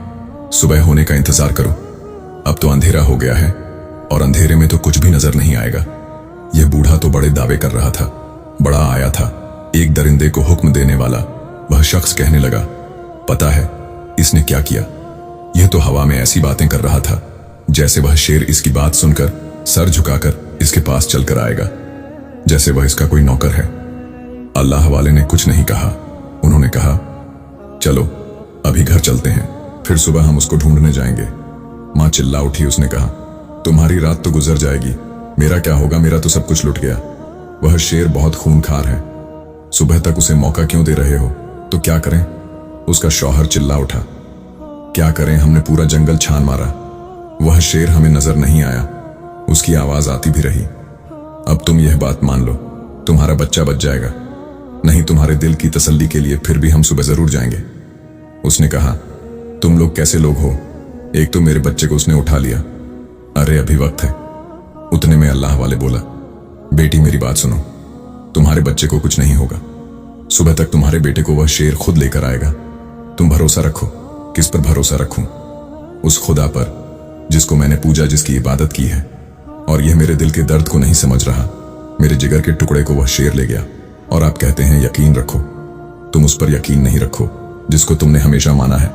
सुबह होने का इंतजार करो, अब तो अंधेरा हो गया है, और अंधेरे में तो कुछ भी नजर नहीं आएगा। यह बूढ़ा तो बड़े दावे कर रहा था। बड़ा आया था एक दरिंदे को हुक्म देने वाला। वह शख्स कहने लगा, पता है इसने क्या किया? यह तो हवा में ऐसी बातें कर रहा था जैसे वह शेर इसकी बात सुनकर सर झुकाकर इसके पास चलकर आएगा, जैसे वह इसका कोई नौकर है। अल्लाह वाले ने कुछ नहीं कहा। उन्होंने कहा, चलो अभी घर चलते हैं, फिर सुबह हम उसको ढूंढने जाएंगे। मां चिल्ला उठी। उसने कहा, तुम्हारी रात तो गुजर जाएगी, मेरा क्या होगा? मेरा तो सब कुछ लुट गया। वह शेर बहुत खूनखार है, सुबह तक उसे मौका क्यों दे रहे हो? तो क्या करें? उसका शौहर चिल्ला उठा, क्या करें? हमने पूरा जंगल छान मारा, वह शेर हमें नजर नहीं आया। उसकी आवाज आती भी रही। अब तुम यह बात मान लो, तुम्हारा बच्चा बच जाएगा, नहीं तुम्हारे दिल की तसल्ली के लिए फिर भी हम सुबह जरूर जाएंगे। उसने कहा, तुम लोग कैसे लोग हो? एक तो मेरे बच्चे को उसने उठा लिया। अरे अभी वक्त है। उतने में अल्लाह वाले बोला, बेटी मेरी बात सुनो, तुम्हारे बच्चे को कुछ नहीं होगा। सुबह तक तुम्हारे बेटे को वह शेर खुद लेकर आएगा। तुम भरोसा रखो। किस पर भरोसा रखूं? उस खुदा पर जिसको मैंने पूजा, जिसकी इबादत की है। और यह मेरे दिल के दर्द को नहीं समझ रहा। मेरे जिगर के टुकड़े को वह शेर ले गया और आप कहते हैं यकीन रखो। तुम उस पर यकीन नहीं रखो जिसको तुमने हमेशा माना है।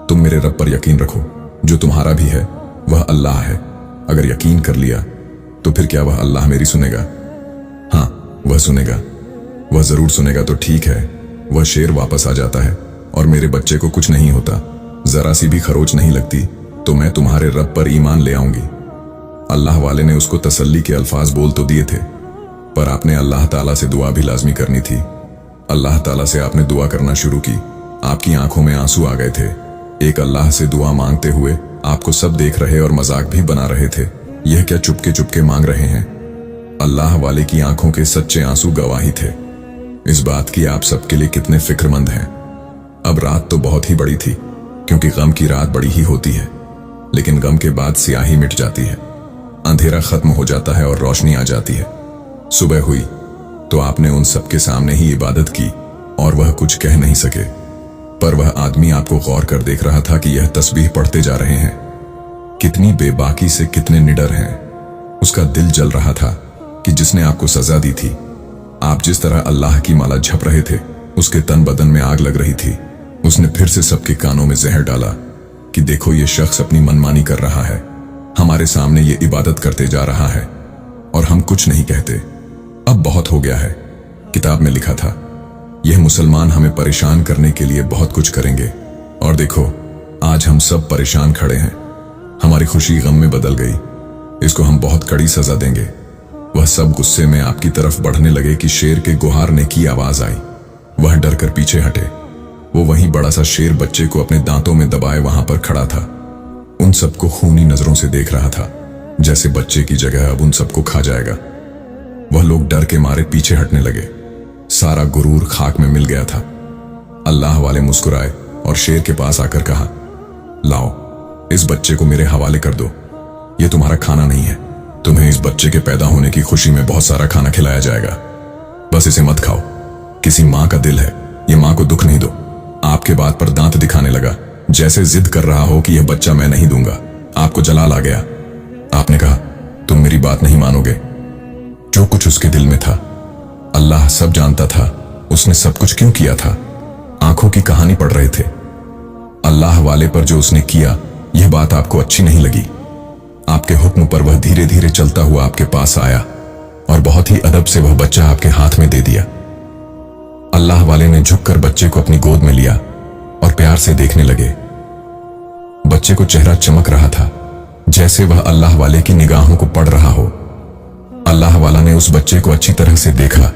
तुम मेरे रब पर यकीन रखो जो तुम्हारा भी है, वह अल्लाह है। अगर यकीन कर लिया तो फिर क्या वह अल्लाह मेरी सुनेगा? हाँ, वह सुनेगा। वह जरूर सुनेगा। तो ठीक है। वह शेर वापस आ जाता है और मेरे बच्चे को कुछ नहीं होता, जरा सी भी खरोच नहीं लगती, तो मैं तुम्हारे रब पर ईमान ले आऊंगी। अल्लाह वाले ने उसको तसल्ली के अल्फाज बोल तो दिए थे, पर आपने अल्लाह ताला से दुआ भी लाजमी करनी थी। अल्लाह ताला से आपने दुआ करना शुरू की, आपकी आंखों में आंसू आ गए थे। एक अल्लाह से दुआ मांगते हुए आपको सब देख रहे और मजाक भी बना रहे थे। यह क्या चुपके चुपके मांग रहे हैं? अल्लाह वाले की आंखों के सच्चे आंसू गवाही थे इस बात की आप सबके लिए कितने फिक्रमंद हैं। अब रात तो बहुत ही बड़ी थी, क्योंकि गम की रात बड़ी ही होती है, लेकिन गम के बाद स्याही मिट जाती है, अंधेरा खत्म हो जाता है और रोशनी आ जाती है। सुबह हुई तो आपने उन सबके सामने ही इबादत की और वह कुछ कह नहीं सके, पर वह आदमी आपको गौर कर देख रहा था कि यह तस्बीह पढ़ते जा रहे हैं। कितनी बेबाकी से, कितने निडर हैं। उसका दिल जल रहा था कि जिसने आपको सजा दी थी, आप जिस तरह अल्लाह की माला झप रहे थे, उसके तन बदन में आग लग रही थी। उसने फिर से सबके कानों में जहर डाला कि देखो ये शख्स अपनी मनमानी कर रहा है, हमारे सामने ये इबादत करते जा रहा है और हम कुछ नहीं कहते। अब बहुत हो गया है। किताब में लिखा था यह मुसलमान हमें परेशान करने के लिए बहुत कुछ करेंगे, और देखो आज हम सब परेशान खड़े हैं। हमारी खुशी गम में बदल गई। इसको हम बहुत कड़ी सजा देंगे। वह सब गुस्से में आपकी तरफ बढ़ने लगे कि शेर के गुहारने की आवाज आई। वह डर कर पीछे हटे। वो वहीं बड़ा सा शेर बच्चे को अपने दांतों में दबाए वहां पर खड़ा था। उन सबको खूनी नजरों से देख रहा था, जैसे बच्चे की जगह अब उन सबको खा जाएगा। वह लोग डर के मारे पीछे हटने लगे। सारा गुरूर खाक में मिल गया था। अल्लाह वाले मुस्कुराए और शेर के पास आकर कहा, लाओ इस बच्चे को मेरे हवाले कर दो। ये तुम्हारा खाना नहीं है। तुम्हें इस बच्चे के पैदा होने की खुशी में बहुत सारा खाना खिलाया जाएगा, बस इसे मत खाओ। किसी माँ का दिल है, ये माँ को दुख नहीं दो। आपके बात पर दांत दिखाने लगा, जैसे जिद कर रहा हो कि यह बच्चा मैं नहीं दूंगा। आपको जलाल आ गया। आपने कहा, तुम मेरी बात नहीं मानोगे। जो कुछ उसके दिल में था अल्लाह सब जानता था। उसने सब कुछ क्यों किया था? आंखों की कहानी पढ़ रहे थे। अल्लाह वाले पर जो उसने किया, यह बात आपको अच्छी नहीं लगी। आपके हुक्म पर वह धीरे धीरे चलता हुआ आपके पास आया और बहुत ही अदब से वह बच्चा आपके हाथ में दे दिया। अल्लाह वाले ने झुककर बच्चे को अपनी गोद में लिया और प्यार से देखने लगे। बच्चे को चेहरा चमक रहा था, जैसे वह अल्लाह वाले की निगाहों को पढ़ रहा हो। अल्लाह वाला ने उस बच्चे को अच्छी तरह से देखा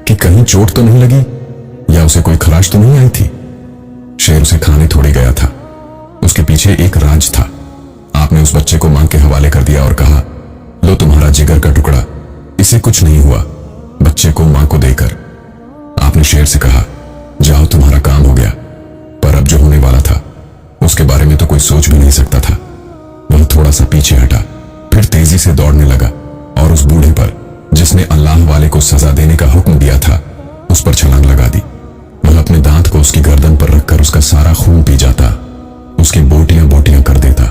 कि कहीं चोट तो नहीं लगी या उसे कोई खराश तो नहीं आई थी। शेर उसे खाने थोड़ी गया था, उसके पीछे एक राज था। आपने उस बच्चे को मां के हवाले कर दिया और कहा, लो तुम्हारा जिगर का टुकड़ा, इसे कुछ नहीं हुआ। बच्चे को मां को देकर आपने शेर से कहा, जाओ तुम्हारा काम हो गया। पर अब जो होने वाला था उसके बारे में तो कोई सोच भी नहीं सकता था। वह थोड़ा सा पीछे हटा, फिर तेजी से दौड़ने लगा और उस बूढ़े पर जिसने अल्लाह वाले को सजा देने का हुक्म दिया था, उस पर छलांग लगा दी। वह अपने दांत को उसकी गर्दन पर रखकर उसका सारा खून पी जाता, उसकी बोटियां बोटियां कर देता।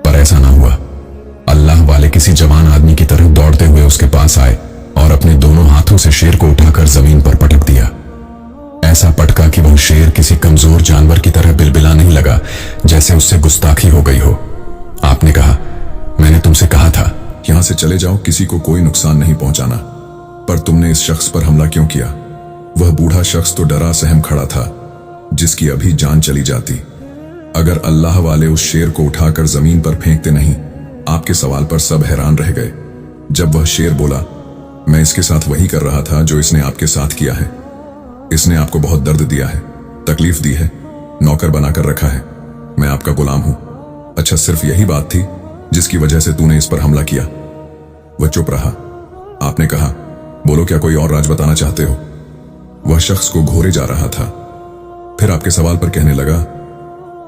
पर ऐसा ना हुआ। अल्लाह वाले किसी जवान आदमी की तरह दौड़ते हुए उसके पास आए और अपने दोनों हाथों से शेर को उठाकर जमीन पर पटक दिया। ऐसा पटका कि वह शेर किसी कमजोर जानवर की तरह बिलबिलाने लगा, जैसे उससे गुस्ताखी हो गई हो। आपने कहा, मैंने तुमसे कहा था यहां से चले जाओ, किसी को कोई नुकसान नहीं पहुंचाना। पर तुमने इस शख्स पर हमला क्यों किया? वह बूढ़ा शख्स तो डरा सहम खड़ा था, जिसकी अभी जान चली जाती अगर अल्लाह वाले उस शेर को उठाकर जमीन पर फेंकते नहीं। आपके सवाल पर सब हैरान रह गए। जब वह शेर बोला, मैं इसके साथ वही कर रहा था जो इसने आपके साथ किया है। इसने आपको बहुत दर्द दिया है, तकलीफ दी है, नौकर बनाकर रखा है। मैं आपका गुलाम हूं। अच्छा, सिर्फ यही बात थी जिसकी वजह से तूने इस पर हमला किया? वह चुप रहा। आपने कहा, बोलो, क्या कोई और राज बताना चाहते हो? वह शख्स को घोरे जा रहा था। फिर आपके सवाल पर कहने लगा,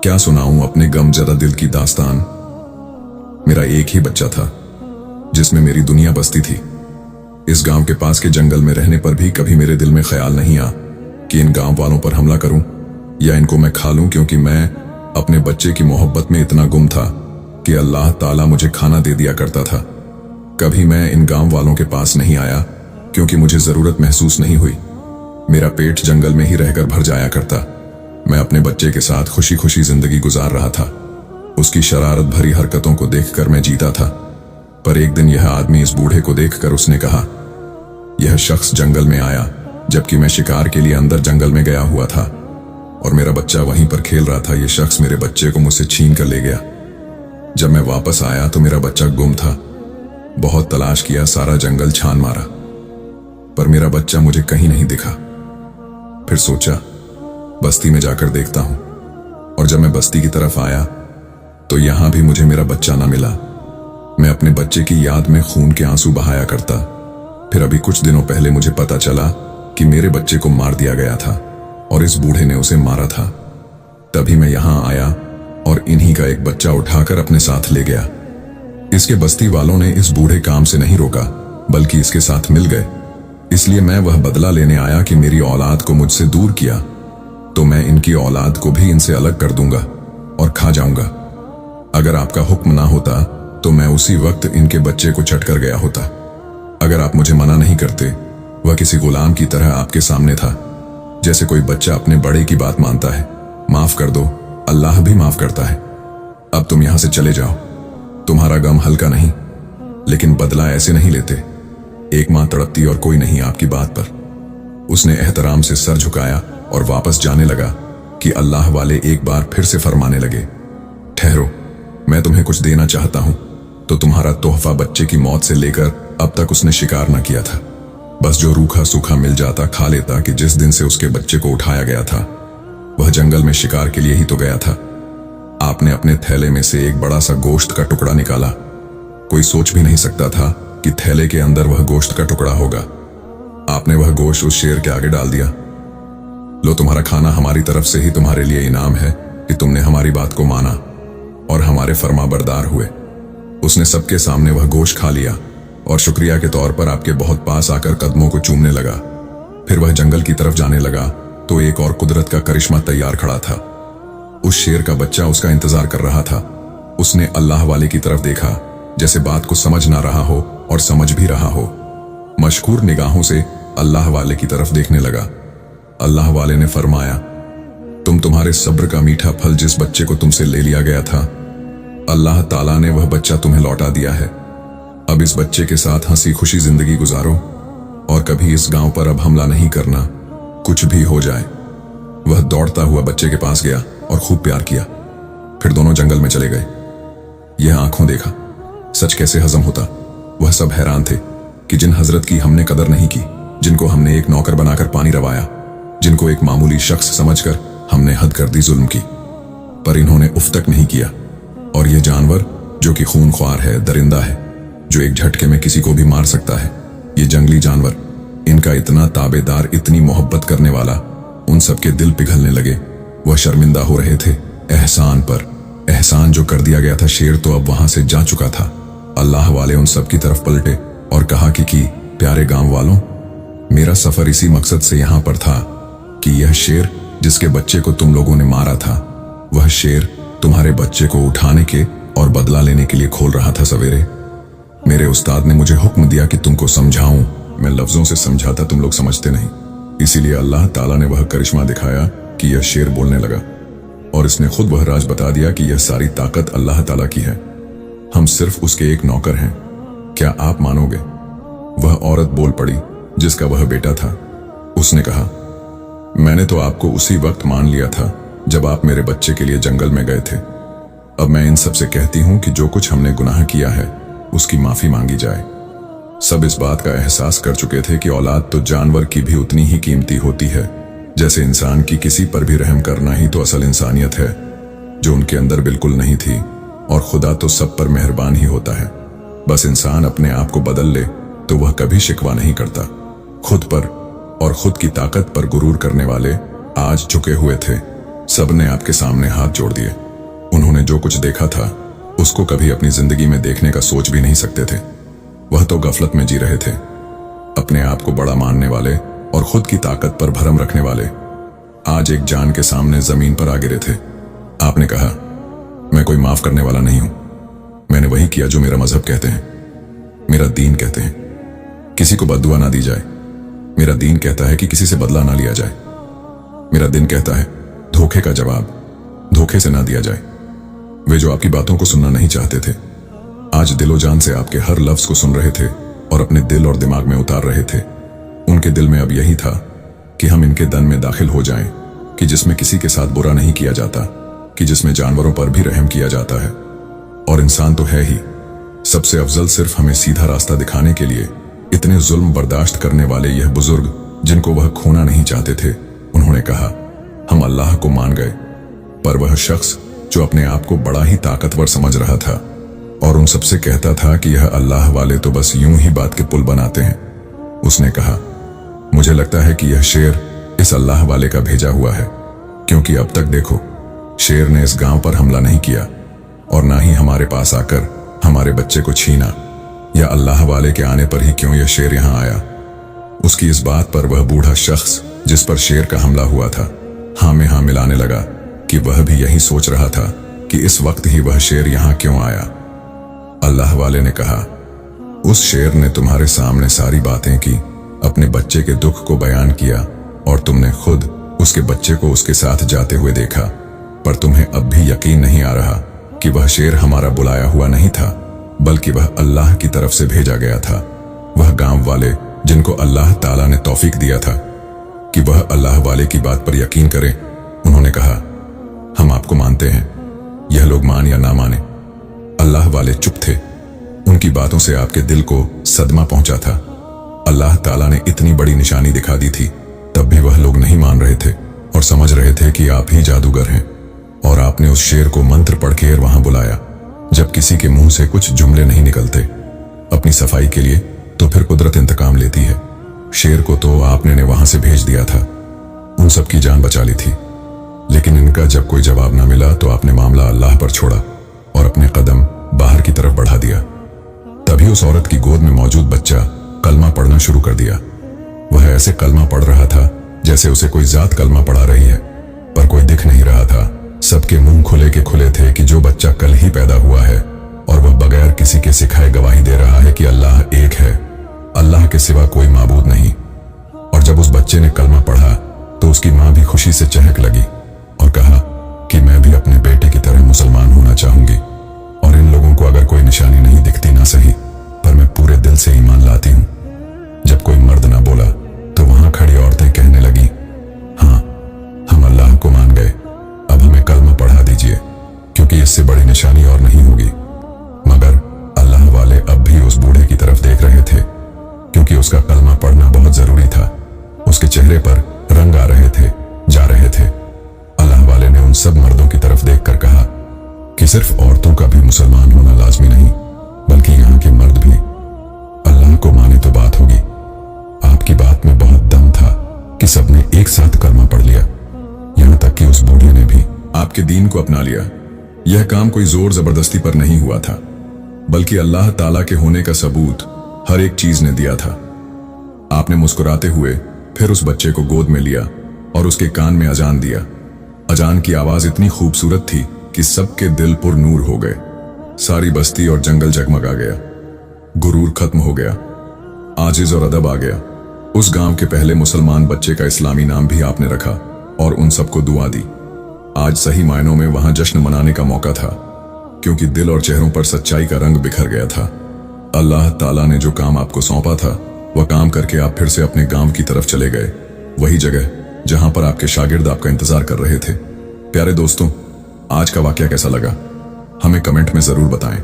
क्या सुनाऊं अपने गमजदा दिल की दास्तान। मेरा एक ही बच्चा था जिसमें मेरी दुनिया बसती थी। इस गांव के पास के जंगल में रहने पर भी कभी मेरे दिल में ख्याल नहीं आया कि इन गांव वालों पर हमला करूं या इनको मैं खा लूं, क्योंकि मैं अपने बच्चे की मोहब्बत में इतना गुम था कि अल्लाह ताला मुझे खाना दे दिया करता था। कभी मैं इन गांव वालों के पास नहीं आया क्योंकि मुझे जरूरत महसूस नहीं हुई। मेरा पेट जंगल में ही रहकर भर जाया करता। मैं अपने बच्चे के साथ खुशी खुशी जिंदगी गुजार रहा था। उसकी शरारत भरी हरकतों को देखकर मैं जीता था। पर एक दिन यह आदमी इस बूढ़े को देखकर उसने कहा, यह शख्स जंगल में आया जबकि मैं शिकार के लिए अंदर जंगल में गया हुआ था और मेरा बच्चा वहीं पर खेल रहा था। यह शख्स मेरे बच्चे को मुझसे छीन कर ले गया। जब मैं वापस आया तो मेरा बच्चा गुम था। बहुत तलाश किया, सारा जंगल छान मारा, पर मेरा बच्चा मुझे कहीं नहीं दिखा। फिर सोचा बस्ती में जाकर देखता हूं, और जब मैं बस्ती की तरफ आया तो यहां भी मुझे मेरा बच्चा ना मिला। मैं अपने बच्चे की याद में खून के आंसू बहाया करता। फिर अभी कुछ दिनों पहले मुझे पता चला कि मेरे बच्चे को मार दिया गया था और इस बूढ़े ने उसे मारा था। तभी मैं यहां आया और इन्हीं का एक बच्चा उठाकर अपने साथ ले गया। इसके बस्ती वालों ने इस बूढ़े काम से नहीं रोका, बल्कि इसके साथ मिल गए। इसलिए मैं वह बदला लेने आया कि मेरी औलाद को मुझसे दूर किया तो मैं इनकी औलाद को भी इनसे अलग कर दूंगा और खा जाऊंगा। अगर आपका हुक्म ना होता तो मैं उसी वक्त इनके बच्चे को चट कर गया होता। अगर आप मुझे मना नहीं करते, वह किसी गुलाम की तरह आपके सामने था, जैसे कोई बच्चा अपने बड़े की बात मानता है। माफ कर दो, अल्लाह भी माफ करता है। अब तुम यहां से चले जाओ। तुम्हारा गम हल्का नहीं, लेकिन बदला ऐसे नहीं लेते। एक मां तड़पती और कोई नहीं आपकी बात पर। उसने एहतराम से सर झुकाया और वापस जाने लगा कि अल्लाह वाले एक बार फिर से फरमाने लगे, ठहरो, मैं तुम्हें कुछ देना चाहता हूं। तो तुम्हारा तोहफा बच्चे की मौत से लेकर अब तक उसने शिकार न किया था। बस जो रूखा सूखा मिल जाता खा लेता कि जिस दिन से उसके बच्चे को उठाया गया था वह जंगल में शिकार के लिए ही तो गया था। आपने अपने थैले में से एक बड़ा सा गोश्त का टुकड़ा निकाला। कोई सोच भी नहीं सकता था कि थैले के अंदर वह गोश्त का टुकड़ा होगा। आपने वह गोश्त उस शेर के आगे डाल दिया। लो, तुम्हारा खाना हमारी तरफ से ही तुम्हारे लिए इनाम है कि तुमने हमारी बात को माना और हमारे फरमाबरदार हुए। उसने सबके सामने वह गोश्त खा लिया और शुक्रिया के तौर पर आपके बहुत पास आकर कदमों को चूमने लगा। फिर वह जंगल की तरफ जाने लगा तो एक और कुदरत का करिश्मा तैयार खड़ा था। उस शेर का बच्चा उसका इंतजार कर रहा था। उसने अल्लाह वाले की तरफ देखा, जैसे बात को समझ ना रहा हो और समझ भी रहा हो। मशकूर निगाहों से अल्लाह वाले की तरफ देखने लगा। अल्लाह वाले ने फरमाया, तुम्हारे सब्र का मीठा फल जिस बच्चे को तुमसे ले लिया गया था, अल्लाह ताला ने वह बच्चा तुम्हें लौटा दिया है। अब इस बच्चे के साथ हंसी खुशी जिंदगी गुजारो और कभी इस गांव पर अब हमला नहीं करना, कुछ भी हो जाए। वह दौड़ता हुआ बच्चे के पास गया और खूब प्यार किया। फिर दोनों जंगल में चले गए। यह आंखों देखा, सच कैसे हजम होता। वह सब हैरान थे कि जिन हजरत की हमने कदर नहीं की, जिनको हमने एक नौकर बनाकर पानी रवाया, जिनको एक मामूली शख्स समझकर हमने हद कर दी जुल्म की, पर इन्होंने उफ तक नहीं किया। और यह जानवर जो कि खूनख्वार है, दरिंदा है, जो एक झटके में किसी को भी मार सकता है, ये जंगली जानवर, इनका इतना ताबेदार, इतनी मोहब्बत करने वाला, उन सबके दिल पिघलने लगे। वह शर्मिंदा हो रहे थे एहसान पर। एहसान जो कर दिया गया था, शेर तो अब वहां से जा चुका था। अल्लाह वाले उन सब की तरफ पलटे और कहा कि प्यारे गांव वालों, मेरा सफर इसी मकसद से यहां पर था कि यह शेर जिसके बच्चे को तुम लोगों ने मारा था, वह शेर तुम्हारे बच्चे को उठाने के और बदला लेने के लिए खोल रहा था सवेरे। मेरे उस्ताद ने मुझे हुक्म दिया कि तुमको समझाऊं। मैं लफ्जों से समझाता, तुम लोग समझते नहीं। इसीलिए अल्लाह ताला ने वह करिश्मा दिखाया कि यह शेर बोलने लगा, और इसने खुद वह राज बता दिया कि यह सारी ताकत अल्लाह ताला की है। हम सिर्फ उसके एक नौकर हैं। क्या आप मानोगे? वह औरत बोल पड़ी जिसका वह बेटा था। उसने कहा, मैंने तो आपको उसी वक्त मान लिया था जब आप मेरे बच्चे के लिए जंगल में गए थे। अब मैं इन सब से कहती हूं कि जो कुछ हमने गुनाह किया है उसकी माफी मांगी जाए। सब इस बात का एहसास कर चुके थे कि औलाद तो जानवर की भी उतनी ही कीमती होती है जैसे इंसान की। किसी पर भी रहम करना ही तो असल इंसानियत है, जो उनके अंदर बिल्कुल नहीं थी। और खुदा तो सब पर मेहरबान ही होता है। बस इंसान अपने आप को बदल ले तो वह कभी शिकवा नहीं करता। खुद पर और खुद की ताकत पर गुरूर करने वाले आज झुके हुए थे। सबने आपके सामने हाथ जोड़ दिए। उन्होंने जो कुछ देखा था उसको कभी अपनी जिंदगी में देखने का सोच भी नहीं सकते थे। वह तो गफलत में जी रहे थे। अपने आप को बड़ा मानने वाले और खुद की ताकत पर भरम रखने वाले आज एक जान के सामने जमीन पर आ गिरे थे। आपने कहा, मैं कोई माफ करने वाला नहीं हूं। मैंने वही किया जो मेरा मजहब कहते हैं, मेरा दीन कहते हैं। किसी को बद्दुआ ना दी जाए। मेरा दीन कहता है कि किसी से बदला ना लिया जाए। मेरा दिन कहता है धोखे का जवाब धोखे से ना दिया जाए। वे जो आपकी बातों को सुनना नहीं चाहते थे आज दिलो जान से आपके हर लफ्ज को सुन रहे थे और अपने दिल और दिमाग में उतार रहे थे। उनके दिल में अब यही था कि हम इनके दन में दाखिल हो जाएं, कि जिसमें किसी के साथ बुरा नहीं किया जाता, कि जिसमें जानवरों पर भी रहम किया जाता है। और इंसान तो है ही सबसे अफजल। सिर्फ हमें सीधा रास्ता दिखाने के लिए इतने जुल्म बर्दाश्त करने वाले यह बुजुर्ग जिनको वह खोना नहीं चाहते थे, उन्होंने कहा, हम अल्लाह को मान गए। पर वह शख्स जो अपने आप को बड़ा ही ताकतवर समझ रहा था और उन सबसे कहता था कि यह अल्लाह वाले तो बस यूं ही बात के पुल बनाते हैं, उसने कहा, मुझे लगता है कि यह शेर इस अल्लाह वाले का भेजा हुआ है, क्योंकि अब तक देखो शेर ने इस गांव पर हमला नहीं किया और ना ही हमारे पास आकर हमारे बच्चे को छीना। या अल्लाह वाले के आने पर ही क्यों यह शेर यहां आया? उसकी इस बात पर वह बूढ़ा शख्स जिस पर शेर का हमला हुआ था हाँ में हाँ मिलाने लगा कि वह भी यही सोच रहा था कि इस वक्त ही वह शेर यहां क्यों आया। अल्लाह वाले ने कहा, उस शेर ने तुम्हारे सामने सारी बातें की, अपने बच्चे के दुख को बयान किया और तुमने खुद उसके बच्चे को उसके साथ जाते हुए देखा। पर तुम्हें अब भी यकीन नहीं आ रहा कि वह शेर हमारा बुलाया हुआ नहीं था, बल्कि वह अल्लाह की तरफ से भेजा गया था। वह गांव वाले जिनको अल्लाह ताला ने तौफीक दिया था कि वह अल्लाह वाले की बात पर यकीन करें, उन्होंने कहा, हम आपको मानते हैं। यह लोग मान या ना माने, अल्लाह वाले चुप थे। उनकी बातों से आपके दिल को सदमा पहुंचा था। अल्लाह ताला ने इतनी बड़ी निशानी दिखा दी थी, तब भी वह लोग नहीं मान रहे थे और समझ रहे थे कि आप ही जादूगर हैं। और आपने उस शेर को मंत्र पढ़कर वहां बुलाया। जब किसी के मुंह से कुछ जुमले नहीं निकलते अपनी सफाई के लिए, तो फिर कुदरत इंतकाम लेती है। शेर को तो आपने ने वहां से भेज दिया था, उन सब की जान बचा ली थी। लेकिन इनका जब कोई जवाब न मिला तो आपने मामला अल्लाह पर छोड़ा और अपने कदम बाहर की तरफ बढ़ा दिया। तभी उस औरत की गोद में मौजूद बच्चा कलमा पढ़ना शुरू कर दिया। वह ऐसे कलमा पढ़ रहा था जैसे उसे कोई जात कलमा पढ़ा रही है, पर कोई दिख नहीं रहा था। सबके मुंह खुले के खुले थे कि जो बच्चा कल ही पैदा हुआ है और वह बगैर किसी के सिखाए गवाही दे रहा है कि अल्लाह एक है, अल्लाह के सिवा कोई माबूद नहीं। और जब उस बच्चे ने कलमा पढ़ा तो उसकी मां भी खुशी से चहक लगी और कहा कि मैं भी अपने बेटे की तरह मुसलमान होना चाहूंगी। और इन लोगों को अगर कोई निशानी नहीं दिखती ना सही, पर मैं पूरे दिल से ईमान लाती हूं। जब कोई मर्द ना बोला तो वहां खड़ी औरतें कहने लगी, हाँ हम अल्लाह को मान गए, अब हमें कलमा पढ़ा दीजिए, क्योंकि इससे बड़ी निशानी और नहीं होगी। मगर अल्लाह वाले अब भी उस बूढ़े की तरफ देख रहे थे, क्योंकि उसका कलमा पढ़ना बहुत जरूरी था। उसके चेहरे पर रंग आ रहे थे, जा रहे थे। अल्लाह वाले ने उन सब मर्दों की तरफ देखकर कहा कि सिर्फ औरतों का भी मुसलमान होना लाजमी नहीं, बल्कि यहाँ के मर्द भी अल्लाह को माने तो बात होगी। आपकी बात में बहुत दम था कि सबने एक साथ कलमा पढ़ लिया, यहां तक कि उस बूढ़े ने भी आपके दीन को अपना लिया। यह काम कोई जोर जबरदस्ती पर नहीं हुआ था, बल्कि अल्लाह ताला के होने का सबूत हर एक चीज ने दिया था। आपने मुस्कुराते हुए फिर उस बच्चे को गोद में लिया और उसके कान में अजान दिया। अजान की आवाज इतनी खूबसूरत थी कि सबके दिल पुर नूर हो गए। सारी बस्ती और जंगल जगमगा गया। गुरूर खत्म हो गया, आजिज और अदब आ गया। उस गांव के पहले मुसलमान बच्चे का इस्लामी नाम भी आपने रखा और उन सबको दुआ दी। आज सही मायनों में वहां जश्न मनाने का मौका था, क्योंकि दिल और चेहरों पर सच्चाई का रंग बिखर गया था। अल्लाह ताला ने जो काम आपको सौंपा था, वह काम करके आप फिर से अपने गांव की तरफ चले गए, वही जगह जहां पर आपके शागिर्द आपका इंतजार कर रहे थे। प्यारे दोस्तों, आज का वाकया कैसा लगा हमें कमेंट में जरूर बताएं।